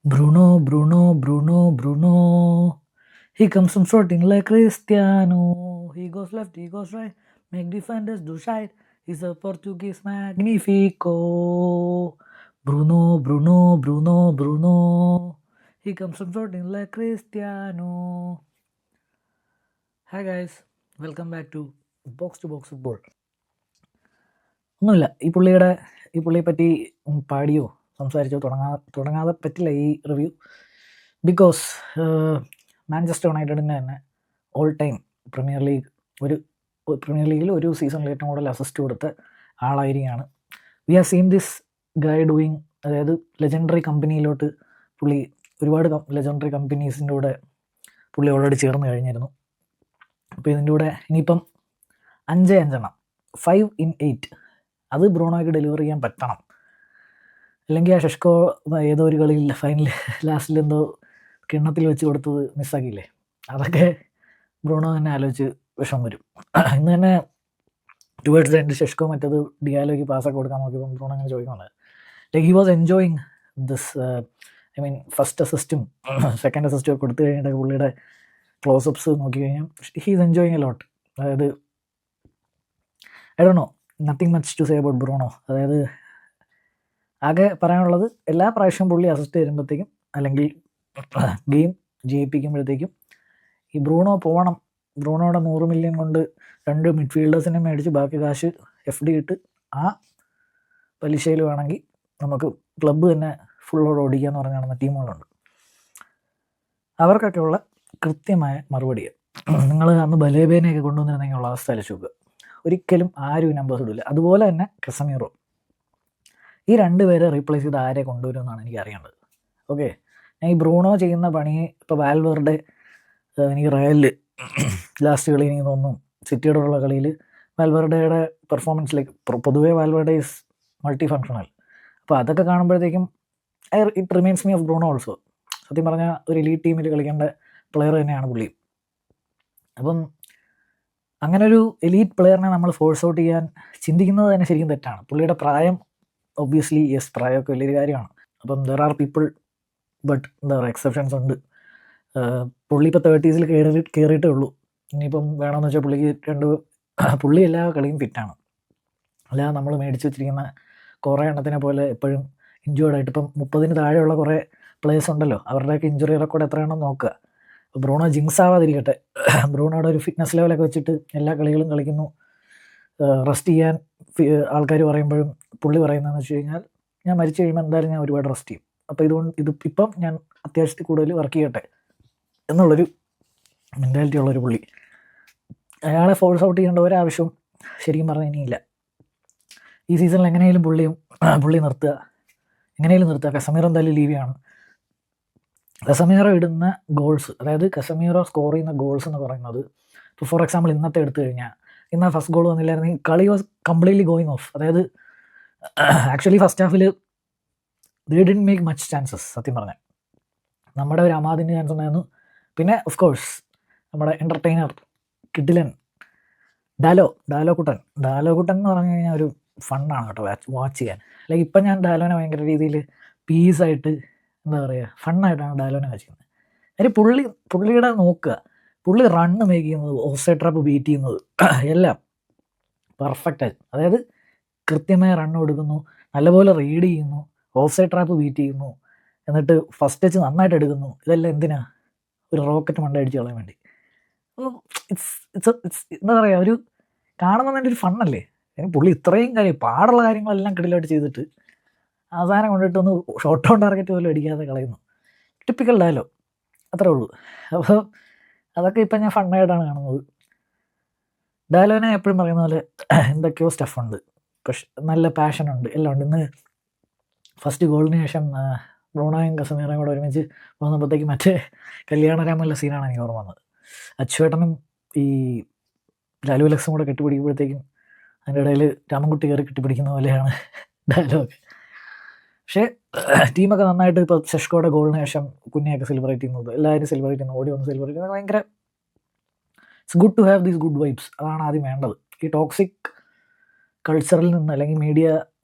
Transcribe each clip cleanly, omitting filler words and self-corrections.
Bruno, Bruno, Bruno, Bruno. He comes from floating like Cristiano. He goes left, he goes right. Make defenders do shite. He's a Portuguese magnifico. Bruno, Bruno, Bruno, Bruno. He comes from floating like Cristiano. Hi guys, welcome back to Box Football. ഒന്നുമില്ല, ഈ പുള്ളിയെ പറ്റി പാടിയോ സംസാരിച്ചോ തുടങ്ങാതെ പറ്റില്ല ഈ review. Because Manchester യുണൈറ്റഡിൻ്റെ തന്നെ all time premier ലീഗിൽ ഒരു സീസണിൽ ഏറ്റവും കൂടുതൽ അസിസ്റ്റ് കൊടുത്ത ആളായിരിക്കുകയാണ്. We have seen this guy doing, അതായത് ലെജൻഡറി കമ്പനിയിലോട്ട് പുള്ളി ഒരുപാട് ലെജൻഡറി കമ്പനീസിൻ്റെ കൂടെ പുള്ളി ഓൾറെഡി ചേർന്ന് കഴിഞ്ഞിരുന്നു. അപ്പോൾ ഇതിൻ്റെ കൂടെ ഇനിയിപ്പം 5 5 in 8 അത് ബ്രൂണോയ്ക്ക് ഡെലിവർ ചെയ്യാൻ പറ്റണം. അല്ലെങ്കിൽ ആ ഷെഷ്കോ ഏതോ ഒരു കളിയിൽ ഫൈനൽ ലാസ്റ്റിൽ എന്തോ കിണ്ണത്തിൽ വെച്ച് കൊടുത്തത് മിസ്സാക്കിയില്ലേ, അതൊക്കെ ബ്രൂണോ തന്നെ ആലോചിച്ച് വിഷമം വരും. ഇന്ന് തന്നെ ടുവേർഡ്സ് ദ എൻഡ് ഷെഷ്കോ മറ്റത് ഡിയാലോയ്ക്ക് പാസ്സൊക്കെ കൊടുക്കാൻ നോക്കിയപ്പോൾ ബ്രൂണോ അങ്ങനെ ചോദിക്കുന്നത് like he was enjoying this. First അസിസ്റ്റും സെക്കൻഡ് അസിസ്റ്റും ഒക്കെ കൊടുത്തു കഴിഞ്ഞിട്ട് പുള്ളിയുടെ ക്ലോസപ്സ് നോക്കി കഴിഞ്ഞാൽ ഹീസ് എൻജോയിങ് എ ലോട്ട്. അതായത് I don't know, nothing much to say about Bruno. അതായത് ആകെ പറയാനുള്ളത്, എല്ലാ പ്രാവശ്യവും പുള്ളി അസിസ്റ്റ് തരുമ്പോഴത്തേക്കും അല്ലെങ്കിൽ ഗെയിം ജയിപ്പിക്കുമ്പോഴത്തേക്കും ഈ ബ്രൂണോ പോകണം, ബ്രൂണോയുടെ 100 മില്യൺ കൊണ്ട് 2 മിഡ്ഫീൽഡേഴ്സിനെ മേടിച്ച് ബാക്കി കാശ് FD ഇട്ട് ആ പലിശയിൽ വേണമെങ്കിൽ നമുക്ക് ക്ലബ്ബ് തന്നെ ഫുള്ളോട് ഓടിക്കാന്ന് പറഞ്ഞ് നടന്ന ടീമുകളുണ്ട്. അവർക്കൊക്കെ ഉള്ള കൃത്യമായ മറുപടിയാണ്. നിങ്ങൾ അന്ന് ബലേബേനെയൊക്കെ കൊണ്ടുവന്നിരുന്നെങ്കിൽ ഉള്ള അവസ്ഥ അലച്ചു നോക്കുക. ഒരിക്കലും ആരും നമ്പേഴ്സ് ഇടില്ല. അതുപോലെ തന്നെ കസമീറോ. ഈ 2 പേരെ റീപ്ലേസ് ചെയ്ത് ആരെ കൊണ്ടുവരുമെന്നാണ് എനിക്ക് അറിയേണ്ടത്. ഓക്കെ, ഞാൻ ഈ ബ്രൂണോ ചെയ്യുന്ന പണി ഇപ്പോൾ വാൽവെർഡെ എനിക്ക് റയലിൽ ലാസ്റ്റ് കളി എനിക്ക് തോന്നുന്നു സിറ്റിയോടുള്ള കളിയിൽ വാൽവെർഡയുടെ പെർഫോമൻസിലേക്ക്, പൊതുവേ വാൽവെർഡെ ഈസ് മൾട്ടി ഫങ്ഷണൽ. അപ്പോൾ അതൊക്കെ കാണുമ്പോഴത്തേക്കും it reminds me of Bruno also. സത്യം പറഞ്ഞാൽ ഒരു എലീറ്റ് ടീമിൽ കളിക്കേണ്ട പ്ലെയർ തന്നെയാണ് പുള്ളി. അപ്പം അങ്ങനെ ഒരു എലീറ്റ് പ്ലെയറിനെ നമ്മൾ ഫോഴ്സ് ഔട്ട് ചെയ്യാൻ ചിന്തിക്കുന്നത് തന്നെ ശരിക്കും തെറ്റാണ്. പുള്ളിയുടെ പ്രായം ഒബ്വിയസ്ലി യെസ്, പ്രായമൊക്കെ വലിയൊരു കാര്യമാണ്. അപ്പം ദർ ആർ പീപ്പിൾ, ബട്ട് എന്താ പറയുക, എക്സെപ്ഷൻസ് ഉണ്ട്. പുള്ളി ഇപ്പോൾ 30s കയറിയിട്ടേ ഉള്ളൂ. ഇനിയിപ്പം വേണമെന്ന് വെച്ചാൽ പുള്ളി എല്ലാ കളിയും ഫിറ്റാണ്. അല്ലാതെ നമ്മൾ മേടിച്ച് വെച്ചിരിക്കുന്ന കുറേ എണ്ണത്തിനെ പോലെ എപ്പോഴും ഇഞ്ചുവേർഡായിട്ട്, ഇപ്പം 30 താഴെയുള്ള കുറേ പ്ലേയേഴ്സ് ഉണ്ടല്ലോ, അവരുടെയൊക്കെ ഇഞ്ചുറി റെക്കോർഡ് എത്രയാണെന്ന് നോക്കുക. ബ്രൂണോ ജിങ്സ് ആവാതിരിക്കട്ടെ. ബ്രൂണോയുടെ ഒരു ഫിറ്റ്നസ് ലെവലൊക്കെ വെച്ചിട്ട് എല്ലാ കളികളും കളിക്കുന്നു. റെസ്റ്റ് ചെയ്യാൻ ആൾക്കാർ പറയുമ്പോഴും പുള്ളി പറയുന്നതെന്ന് വെച്ച് കഴിഞ്ഞാൽ, ഞാൻ മരിച്ചു കഴിയുമ്പോൾ എന്തായാലും ഞാൻ ഒരുപാട് റെസ്റ്റ് ചെയ്യും, അപ്പോൾ ഇപ്പം ഞാൻ അത്യാവശ്യത്തിൽ കൂടുതൽ വർക്ക് ചെയ്യട്ടെ എന്നുള്ളൊരു മെൻറ്റാലിറ്റി ഉള്ളൊരു പുള്ളി. അയാളെ ഫോഴ്സ് ഔട്ട് ചെയ്യേണ്ട ഒരാവശ്യവും ശരിക്കും പറഞ്ഞാൽ ഇനിയില്ല. ഈ സീസണിൽ എങ്ങനെയും പുള്ളി നിർത്തുക, എങ്ങനെയും നിർത്തുക. കസമീറോ എന്തായാലും ലീവിയാണ്. കസമീറോ ഇടുന്ന ഗോൾസ്, അതായത് കസമീറോ സ്കോർ ചെയ്യുന്ന ഗോൾസ് എന്ന് പറയുന്നത്, ഇപ്പോൾ ഫോർ എക്സാമ്പിൾ ഇന്നത്തെ എടുത്തു കഴിഞ്ഞാൽ, ഇന്ന് ഫസ്റ്റ് ഗോൾ വന്നില്ലായിരുന്നെങ്കിൽ കളി വാസ് കംപ്ലീറ്റ്ലി ഗോയിങ് ഓഫ്. അതായത് actually first Hafil they didn't make much chances. സത്യം പറഞ്ഞാൽ നമ്മുടെ ഒരു അമാദിൻ്റെ ചാൻസ് ഉണ്ടായിരുന്നു. പിന്നെ ഓഫ് കോഴ്സ് നമ്മുടെ എൻ്റർടൈനർ കിഡിലൻ ഡാലോ കുട്ടൻ എന്ന് പറഞ്ഞു കഴിഞ്ഞാൽ ഒരു ഫണ്ണാണ് കേട്ടോ വാച്ച് ചെയ്യാൻ. ലൈക്ക് ഇപ്പം ഞാൻ ഡാലോനെ ഭയങ്കര രീതിയിൽ പീസായിട്ട്, എന്താ പറയുക, ഫണ്ണായിട്ടാണ് ഡാലോനെ വാച്ച് ചെയ്യുന്നത്. അതിന് പുള്ളിയുടെ നോക്കുക, പുള്ളി റണ്ണ് മേക്ക് ചെയ്യുന്നത്, ഓഫ്സൈഡ് ട്രാപ്പ് ബീറ്റ് ചെയ്യുന്നത് എല്ലാം പെർഫെക്റ്റായി. അതായത് കൃത്യമായ റണ്ണ് കൊടുക്കുന്നു, നല്ലപോലെ റീഡ് ചെയ്യുന്നു, ഓഫ്സൈഡ് ട്രാപ്പ് ബീറ്റ് ചെയ്യുന്നു, എന്നിട്ട് ഫസ്റ്റ് ടച്ച് നന്നായിട്ട് എടുക്കുന്നു. ഇതെല്ലാം എന്തിനാ? ഒരു റോക്കറ്റ് മണ്ട അടിച്ച് കളയാൻ വേണ്ടി. അപ്പോൾ ഇറ്റ്സ് എന്താ പറയുക, ഒരു കാണുമ്പോൾ തന്നെ ഒരു ഫണ്ണല്ലേ. പുള്ളി ഇത്രയും പാടുള്ള കാര്യങ്ങളെല്ലാം കിടിലായിട്ട് ചെയ്തിട്ട് അവസാനം കൊണ്ടിട്ടൊന്ന് ഷോർട്ട് ഓൺ ടാർഗറ്റ് പോലും അടിക്കാതെ കളയുന്നു. ടിപ്പിക്കൽ ഡയലോഗ്, അത്രേ ഉള്ളൂ. അപ്പോൾ അതൊക്കെ ഇപ്പം ഞാൻ ഫണ്ണായിട്ടാണ് കാണുന്നത്. ഡയലോഗിനെ എപ്പോഴും പറയുന്ന പോലെ എന്തൊക്കെയോ സ്റ്റഫുണ്ട്, പക്ഷെ നല്ല പാഷനുണ്ട്, എല്ലാം ഉണ്ട്. ഇന്ന് ഫസ്റ്റ് ഗോളിന് ശേഷം ബ്രൂണോയും കസമീറയും കൂടെ ഒരുമിച്ച് പോകുമ്പോഴത്തേക്കും മറ്റേ കല്യാണരാമല്ല സീനാണ് എനിക്ക് ഓർമ്മ വന്നത്. അച്ചുവേട്ടനും ഈ ലാലു ലക്സും കൂടെ കെട്ടിപ്പിടിക്കുമ്പോഴത്തേക്കും അതിൻ്റെ ഇടയിൽ രാമൻകുട്ടി കയറി കെട്ടിപ്പിടിക്കുന്ന പോലെയാണ് ഡയലോഗ്. പക്ഷേ ടീമൊക്കെ നന്നായിട്ട്, ഇപ്പോൾ ഷെഷ്കോയുടെ ഗോളിന് ശേഷം കുഞ്ഞിയൊക്കെ സെലിബ്രേറ്റ് ചെയ്യുന്നത്, എല്ലാവരും സെലിബ്രേറ്റ് ചെയ്യുന്നത്, ഓടി വന്ന് സെലിബ്രേറ്റ് ചെയ്യുന്നത്, ഭയങ്കര it's good to have these good vibes. അതാണ് ആദ്യം വേണ്ടത്. ഈ ടോക്സിക് കൾച്ചറിൽ നിന്ന്, അല്ലെങ്കിൽ മീഡിയ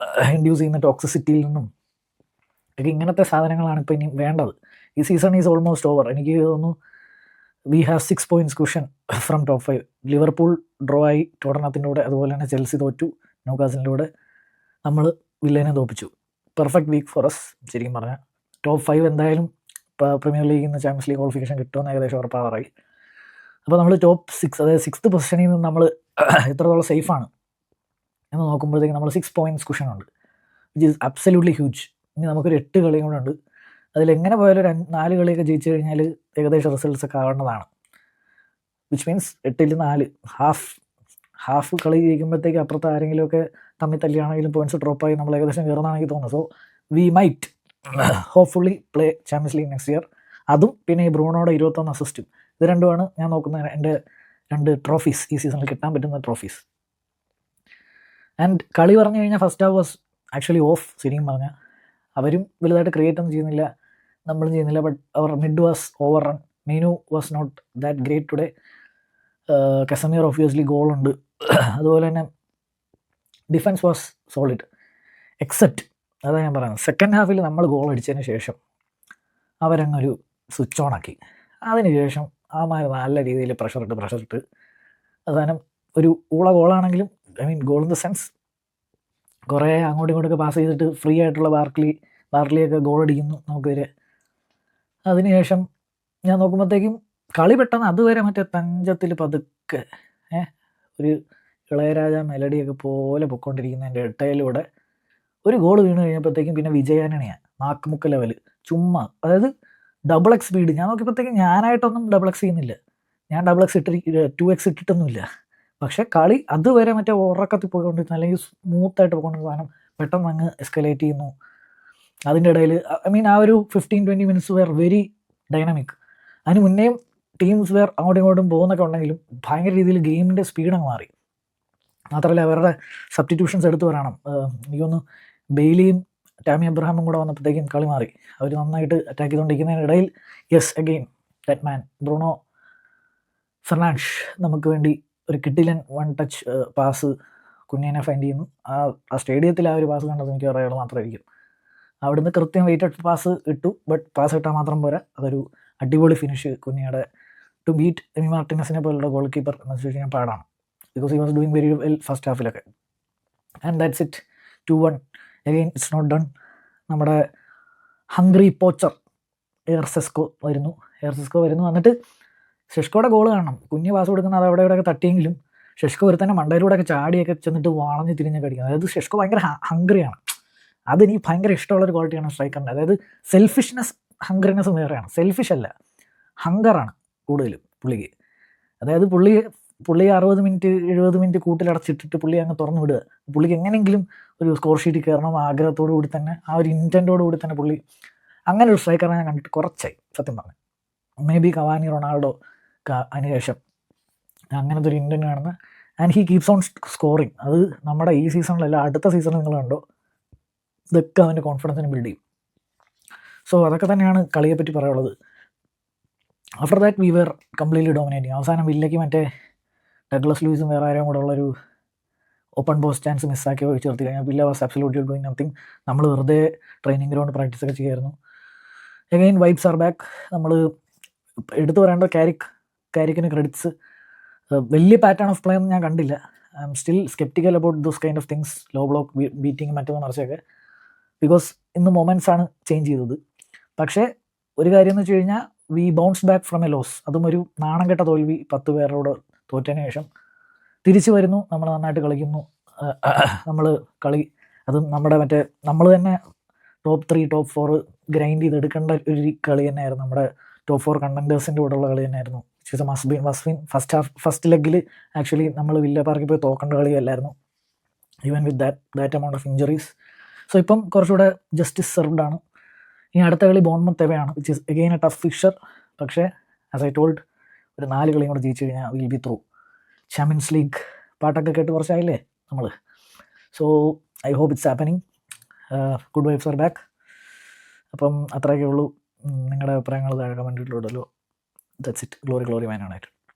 ഇൻഡ്യൂസ് ചെയ്യുന്ന ടോക്സിസിറ്റിയിൽ നിന്നും ഇങ്ങനത്തെ സാധനങ്ങളാണ് ഇപ്പോൾ ഇനി വേണ്ടത്. ഈ സീസൺ ഈസ് ഓൾമോസ്റ്റ് ഓവർ. എനിക്ക് തോന്നുന്നു we have 6 points cushion from top 5. Liverpool draw ആയി ടോട്ടനത്തിൻ്റെ കൂടെ, അതുപോലെ തന്നെ ചെൽസി തോറ്റു ന്യൂകാസിലിൻ്റെ കൂടെ, നമ്മൾ വില്ലേനെ തോപ്പിച്ചു. പെർഫെക്റ്റ് വീക്ക് ഫോർ അസ് ശരിക്കും പറഞ്ഞാൽ. ടോപ്പ് 5 എന്തായാലും ഇപ്പോൾ പ്രീമിയർ ലീഗിൽ നിന്ന് ചാമ്പ്യൻസ് ലീഗ് ക്വാളിഫിക്കേഷൻ കിട്ടുമെന്ന് ഏകദേശം ഉറപ്പാറായി. അപ്പോൾ നമ്മൾ ടോപ്പ് 6, അതായത് 6th പൊസിഷനിൽ നിന്ന് നമ്മൾ എത്രത്തോളം സേഫാണ് എന്ന് നോക്കുമ്പോഴത്തേക്കും നമ്മൾ 6 points cushion ഉണ്ട്, വിച്ച് ഈസ് അബ്സല്യൂട്ട്ലി ഹ്യൂജ്. ഇനി നമുക്കൊരു 8 കളിയും കൂടെ ഉണ്ട്. അതിലെങ്ങനെ പോയാലും 4 കളിയൊക്കെ ജയിച്ചു കഴിഞ്ഞാൽ ഏകദേശം റിസൾട്ട്സ് ഒക്കെ ആവേണ്ടതാണ്. വിച്ച് മീൻസ് 8ൽ 4 ഹാഫ് കളി ജയിക്കുമ്പോഴത്തേക്ക് അപ്പുറത്ത് ആരെങ്കിലുമൊക്കെ തമ്മിൽ തല്ലിയാണെങ്കിലും പോയിന്റ്സ് ഡ്രോപ്പായി നമ്മൾ ഏകദേശം കയറുന്നതാണ് എനിക്ക് തോന്നുന്നത്. So we might hopefully play champions league next year. അതും പിന്നെ ഈ ബ്രൂണോയുടെ 21 അസിസ്റ്റും, ഇത് രണ്ടുമാണ് ഞാൻ നോക്കുന്ന എൻ്റെ 2 ട്രോഫീസ് ഈ സീസണിൽ കിട്ടാൻ പറ്റുന്ന ട്രോഫീസ്. ആൻഡ് കളി പറഞ്ഞു കഴിഞ്ഞാൽ first half was actually off. ശരിക്കും പറഞ്ഞാൽ അവരും വലുതായിട്ട് ക്രിയേറ്റ് ഒന്നും ചെയ്യുന്നില്ല, നമ്മളും ചെയ്യുന്നില്ല. ബട്ട് അവർ mid was over run. Mainoo was not that great today. Casemiro obviously ഗോളുണ്ട്. അതുപോലെ തന്നെ ഡിഫൻസ് വാസ് സോളിഡ് എക്സെപ്റ്റ്, അതാണ് ഞാൻ പറയുന്നത്, സെക്കൻഡ് ഹാഫിൽ നമ്മൾ ഗോൾ അടിച്ചതിന് ശേഷം അവരങ്ങൊരു സ്വിച്ച് ഓൺ ആക്കി. അതിനുശേഷം അവന്മാർ നല്ല രീതിയിൽ പ്രഷർ ഇട്ട് അവസാനം ഒരു ഗോളാണെങ്കിലും, I mean goal in the sense കുറേ അങ്ങോട്ടും ഇങ്ങോട്ടൊക്കെ പാസ് ചെയ്തിട്ട് ഫ്രീ ആയിട്ടുള്ള ബാർക്ലിയൊക്കെ ഗോൾ അടിക്കുന്നു നമുക്കെതിരെ. അതിനുശേഷം ഞാൻ നോക്കുമ്പോഴത്തേക്കും കളി പെട്ടെന്ന് അതുവരെ മറ്റേ തഞ്ചത്തിൽ പതുക്കെ ഒരു ഇളയരാജ മെലഡിയൊക്കെ പോലെ പൊയ്ക്കൊണ്ടിരിക്കുന്നതിൻ്റെ ഇടയിലൂടെ ഒരു ഗോൾ വീണ് കഴിഞ്ഞപ്പോഴത്തേക്കും പിന്നെ വിജയാനണിയാണ് നാക്കുമുക്ക ലെവൽ ചുമ്മാ. അതായത് ഡബിൾ എക്സ് സ്പീഡ്. ഞാൻ നോക്കിയപ്പോഴത്തേക്കും ഞാനായിട്ടൊന്നും ഡബിൾ എക്സ് ചെയ്യുന്നില്ല, ഞാൻ ഡബിൾ എക്സ് 2x ഇട്ടിട്ടൊന്നുമില്ല. പക്ഷേ കളി അതുവരെ മറ്റേ ഉറക്കത്തിൽ പോയിക്കൊണ്ടിരുന്ന അല്ലെങ്കിൽ സ്മൂത്തായിട്ട് പോയിക്കൊണ്ടിരുന്ന സാധനം പെട്ടെന്ന് അങ്ങ് എസ്കലേറ്റ് ചെയ്യുന്നു. അതിൻ്റെ ഇടയിൽ ഐ മീൻ ആ ഒരു 15-20 minutes വേർ വെരി ഡൈനാമിക്. അതിന് മുന്നേയും ടീംസ് വേർ അങ്ങോട്ടും ഇങ്ങോട്ടും പോകുന്നൊക്കെ ഉണ്ടെങ്കിലും ഭയങ്കര രീതിയിൽ ഗെയിമിൻ്റെ സ്പീഡ് അങ്ങ് മാറി. മാത്രമല്ല അവരുടെ സബ്സ്റ്റിറ്റ്യൂഷൻസ് എടുത്തു പറയണം. എനിക്കൊന്ന് ബെയ്ലിയും ടാമി അബ്രഹാമും കൂടെ വന്നപ്പോഴത്തേക്കും കളി മാറി. അവർ നന്നായിട്ട് അറ്റാക്ക് ചെയ്തുകൊണ്ടിരിക്കുന്നതിനിടയിൽ yes again that man Bruno Fernandes നമുക്ക് വേണ്ടി ഒരു കിഡിലൻ 1 touch പാസ് കുഞ്ഞിനെ ഫൈൻഡ് ചെയ്യുന്നു. ആ സ്റ്റേഡിയത്തിൽ ആ ഒരു പാസ് കണ്ടത് എനിക്ക് പറയാൻ മാത്രമായിരിക്കും. അവിടുന്ന് കൃത്യം വെയിറ്റഡ് പാസ് ഇട്ടു. ബട്ട് പാസ് ഇട്ടാൽ മാത്രം പോരാ, അതൊരു അടിപൊളി ഫിനിഷ് കുഞ്ഞിയുടെ. ടു ബീറ്റ് എമി മാർട്ടിനസിനെ പോലുള്ള ഗോൾ കീപ്പർ എന്ന് വെച്ച് കഴിഞ്ഞാൽ പാടാണ്. Because he was doing very well first ഹാഫിലൊക്കെ. And that's it. 2-1 again it's not done. നമ്മുടെ ഹംഗ്രി പോച്ചർ എയർസെസ്കോ വരുന്നു. വന്നിട്ട് ഷെഷ്കോയുടെ ഗോൾ കാണണം. കുഞ്ഞ് പാസ് കൊടുക്കുന്നത് അത് അവിടെ ഇവിടെയൊക്കെ തട്ടിയെങ്കിലും ഷെഷ്കോ ഒരു തന്നെ മണ്ടയിലൂടെയൊക്കെ ചാടിയൊക്കെ ചെന്നിട്ട് വളഞ്ഞ് തിരിഞ്ഞൊക്കെ അടിക്കുന്നത്. അതായത് ഷെഷ്കോ ഭയങ്കര ഹംഗ്രിയാണ്. അതെനിക്ക് ഭയങ്കര ഇഷ്ടമുള്ളൊരു ക്വാളിറ്റിയാണ് സ്ട്രൈക്കറിൻ്റെ. അതായത് സെൽഫിഷ്നെസ് ഹംഗ്രിനെസ് വേറെയാണ്, സെൽഫിഷ് അല്ല, ഹങ്കറാണ് കൂടുതലും പുള്ളിക്ക്. അതായത് പുള്ളി 60 മിനിറ്റ് 70 മിനിറ്റ് കൂട്ടിലടച്ചിട്ടിട്ട് പുള്ളി അങ്ങ് തുറന്നു വിടുക. പുള്ളിക്ക് എങ്ങനെയെങ്കിലും ഒരു സ്കോർ ഷീറ്റിൽ കയറണം ആഗ്രഹത്തോടു കൂടി തന്നെ, ആ ഒരു ഇൻറ്റൻറ്റോടു കൂടി തന്നെ പുള്ളി അങ്ങനെ ഒരു സ്ട്രൈക്കറെ ഞാൻ കണ്ടിട്ട് കുറച്ചായി സത്യം പറഞ്ഞു. മേ ബി കവാനി റൊണാൾഡോ അതിനുശേഷം അങ്ങനത്തെ ഒരു ഇൻറ്റൻറ്റ് കാണുന്ന. And he keeps on scoring. അത് നമ്മുടെ ഈ സീസണിലല്ല, അടുത്ത സീസണിൽ നിങ്ങൾ കണ്ടോ, ഇതൊക്കെ അവൻ്റെ കോൺഫിഡൻസിന് ബിൽഡ് ചെയ്യും. സോ അതൊക്കെ തന്നെയാണ് കളിയെപ്പറ്റി പറയാനുള്ളത്. After that we were completely dominating. അവസാനം വില്ലയ്ക്ക് മറ്റേ ഡഗ്ലസ് ലൂയിസും വേറെ ആരെയും കൂടെ ഉള്ളൊരു ഓപ്പൺ പോസ്റ്റ് ചാൻസ് മിസ്സാക്കി ചേർത്ത് കഴിഞ്ഞാൽ Villa was absolutely doing nothing. നമ്മൾ വെറുതെ ട്രെയിനിങ് ഗ്രൗണ്ട് പ്രാക്ടീസ് ഒക്കെ ചെയ്യായിരുന്നു. Again vibes are back. നമ്മൾ എടുത്തു പറയേണ്ട കാരിക്കിന് ക്രെഡിറ്റ്സ്. വലിയ പാറ്റേൺ ഓഫ് പ്ലേ ഒന്നും ഞാൻ കണ്ടില്ല. I'm still sceptical about those kind of things, low block beating മറ്റൊന്ന് മറിച്ചൊക്കെ, ബിക്കോസ് ഇന്ന് മൊമെൻറ്റ്സ് ആണ് ചേഞ്ച് ചെയ്തത്. പക്ഷേ ഒരു കാര്യം എന്ന് വെച്ച് കഴിഞ്ഞാൽ we bounce back from a loss. അതും ഒരു നാണം കെട്ട തോൽവി 10 പേരോട് തോറ്റതിന് ശേഷം തിരിച്ചു വരുന്നു. നമ്മൾ നന്നായിട്ട് കളിക്കുന്നു. നമ്മൾ കളി അതും നമ്മുടെ നമ്മൾ തന്നെ ടോപ്പ് 3 ടോപ്പ് 4 ഗ്രൈൻഡ് ചെയ്തെടുക്കേണ്ട ഒരു കളി തന്നെയായിരുന്നു. നമ്മുടെ ടോപ്പ് 4 കണ്ടൻറ്റേഴ്സിൻ്റെ കൂടെയുള്ള കളി തന്നെയായിരുന്നു. ഫസ്റ്റ് ലെഗിൽ ആക്ച്വലി നമ്മൾ വില്ല പാർക്കിൽ പോയി തോക്കേണ്ട കളിയല്ലായിരുന്നു, even with that amount of injuries. So ഇപ്പം കുറച്ചുകൂടെ ജസ്റ്റിസ് സെർവ്ഡ് ആണ്. ഇനി അടുത്ത കളി ബോൺമത്ത് എവെയാണ്, which is again a tough fixture. പക്ഷേ ആസ് ഐ ടോൾഡ്, ഒരു 4 കളിയും കൂടെ ജയിച്ചു കഴിഞ്ഞാൽ will be through. Champions league പാട്ടൊക്കെ കേട്ട് കുറച്ചായില്ലേ നമ്മൾ. So I hope it's happening. Good vibes are back. അപ്പം അത്രയൊക്കെ ഉള്ളൂ. നിങ്ങളുടെ അഭിപ്രായങ്ങൾ താഴെ കമൻറ്റിലൂടെല്ലോ. That's it. Glory Man United.